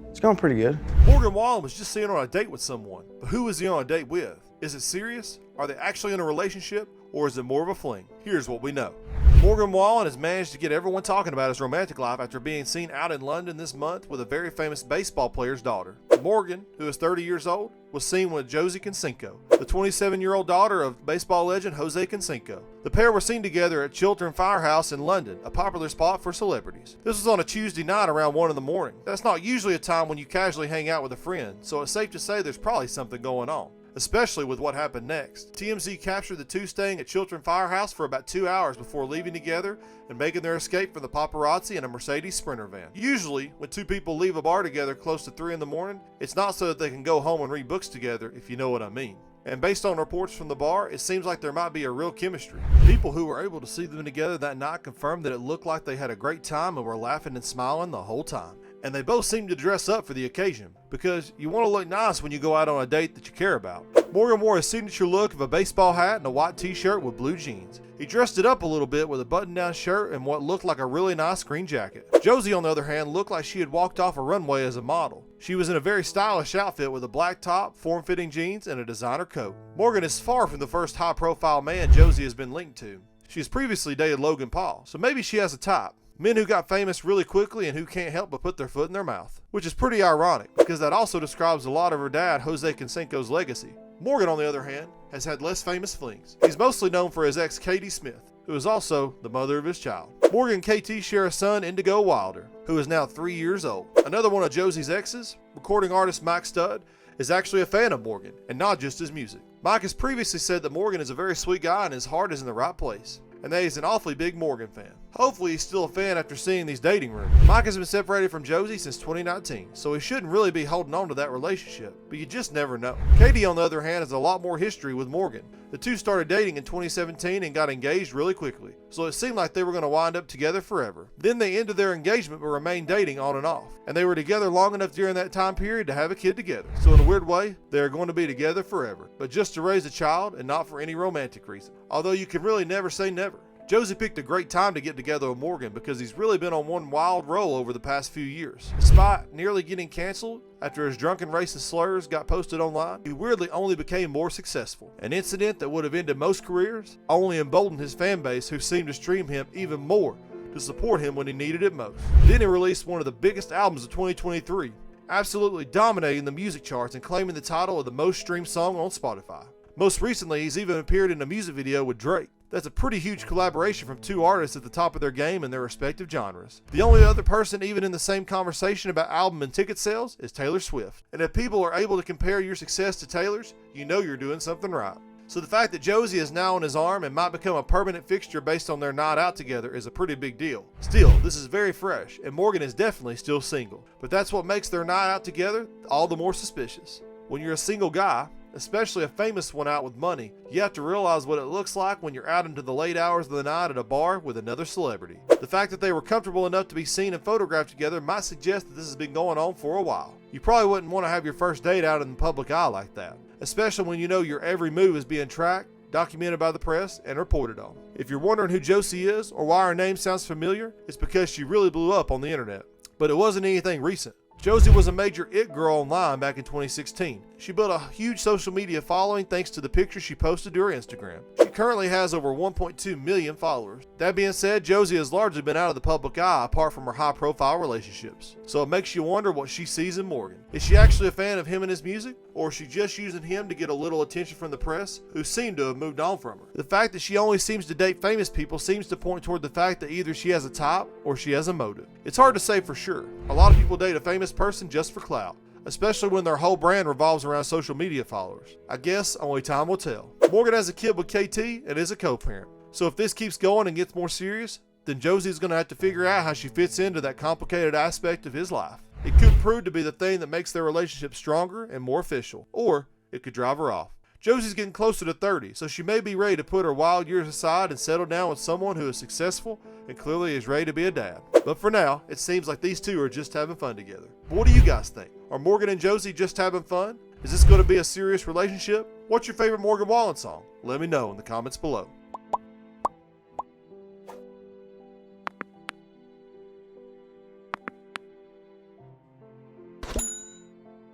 It's going pretty good. Morgan Wallen was just seen on a date with someone. But who is he on a date with? Is it serious? Are they actually in a relationship? Or is it more of a fling? Here's what we know. Morgan Wallen has managed to get everyone talking about his romantic life after being seen out in London this month with a very famous baseball player's daughter. Morgan, who is 30 years old, was seen with Josie Canseco, the 27-year-old daughter of baseball legend Jose Canseco. The pair were seen together at Chiltern Firehouse in London, a popular spot for celebrities. This was on a Tuesday night around 1 in the morning. That's not usually a time when you casually hang out with a friend, so it's safe to say there's probably something going on, especially with what happened next. TMZ captured the two staying at Chiltern Firehouse for about 2 hours before leaving together and making their escape from the paparazzi in a Mercedes Sprinter van. Usually, when two people leave a bar together close to 3 in the morning, it's not so that they can go home and read books together, if you know what I mean. And based on reports from the bar, it seems like there might be a real chemistry. People who were able to see them together that night confirmed that it looked like they had a great time and were laughing and smiling the whole time. And they both seemed to dress up for the occasion, because you want to look nice when you go out on a date that you care about. Morgan wore his signature look of a baseball hat and a white t-shirt with blue jeans. He dressed it up a little bit with a button-down shirt and what looked like a really nice green jacket. Josie, on the other hand, looked like she had walked off a runway as a model. She was in a very stylish outfit with a black top, form-fitting jeans, and a designer coat. Morgan is far from the first high-profile man Josie has been linked to. She has previously dated Logan Paul, so maybe she has a type. Men who got famous really quickly and who can't help but put their foot in their mouth. Which is pretty ironic, because that also describes a lot of her dad, Jose Canseco's legacy. Morgan, on the other hand, has had less famous flings. He's mostly known for his ex Katie Smith, who is also the mother of his child. Morgan and KT share a son, Indigo Wilder, who is now 3 years old. Another one of Josie's exes, recording artist Mike Stud, is actually a fan of Morgan, and not just his music. Mike has previously said that Morgan is a very sweet guy and his heart is in the right place, and that he's an awfully big Morgan fan. Hopefully he's still a fan after seeing these dating rumors. Mike has been separated from Josie since 2019, so he shouldn't really be holding on to that relationship, but you just never know. Katie, on the other hand, has a lot more history with Morgan. The two started dating in 2017 and got engaged really quickly, so it seemed like they were going to wind up together forever. Then they ended their engagement but remained dating on and off, and they were together long enough during that time period to have a kid together. So in a weird way, they are going to be together forever, but just to raise a child and not for any romantic reason. Although you can really never say never. Josie picked a great time to get together with Morgan because he's really been on one wild roll over the past few years. Despite nearly getting canceled after his drunken racist slurs got posted online, he weirdly only became more successful. An incident that would have ended most careers only emboldened his fan base, who seemed to stream him even more to support him when he needed it most. Then he released one of the biggest albums of 2023, absolutely dominating the music charts and claiming the title of the most streamed song on Spotify. Most recently, he's even appeared in a music video with Drake. That's a pretty huge collaboration from two artists at the top of their game in their respective genres. The only other person even in the same conversation about album and ticket sales is Taylor Swift. And if people are able to compare your success to Taylor's, you know you're doing something right. So the fact that Josie is now on his arm and might become a permanent fixture based on their night out together is a pretty big deal. Still, this is very fresh, and Morgan is definitely still single. But that's what makes their night out together all the more suspicious. When you're a single guy, especially a famous one out with money, you have to realize what it looks like when you're out into the late hours of the night at a bar with another celebrity. The fact that they were comfortable enough to be seen and photographed together might suggest that this has been going on for a while. You probably wouldn't want to have your first date out in the public eye like that, especially when you know your every move is being tracked, documented by the press, and reported on. If you're wondering who Josie is or why her name sounds familiar, it's because she really blew up on the internet. But it wasn't anything recent. Josie was a major it girl online back in 2016. She built a huge social media following thanks to the pictures she posted to her Instagram. She currently has over 1.2 million followers. That being said, Josie has largely been out of the public eye apart from her high-profile relationships. So it makes you wonder what she sees in Morgan. Is she actually a fan of him and his music? Or is she just using him to get a little attention from the press, who seem to have moved on from her? The fact that she only seems to date famous people seems to point toward the fact that either she has a type or she has a motive. It's hard to say for sure. A lot of people date a famous person just for clout, especially when their whole brand revolves around social media followers. I guess only time will tell. Morgan has a kid with KT and is a co-parent. So if this keeps going and gets more serious, then Josie's going to have to figure out how she fits into that complicated aspect of his life. It could prove to be the thing that makes their relationship stronger and more official, or it could drive her off. Josie's getting closer to 30, so she may be ready to put her wild years aside and settle down with someone who is successful and clearly is ready to be a dad. But for now, it seems like these two are just having fun together. But what do you guys think? Are Morgan and Josie just having fun? Is this going to be a serious relationship? What's your favorite Morgan Wallen song? Let me know in the comments below.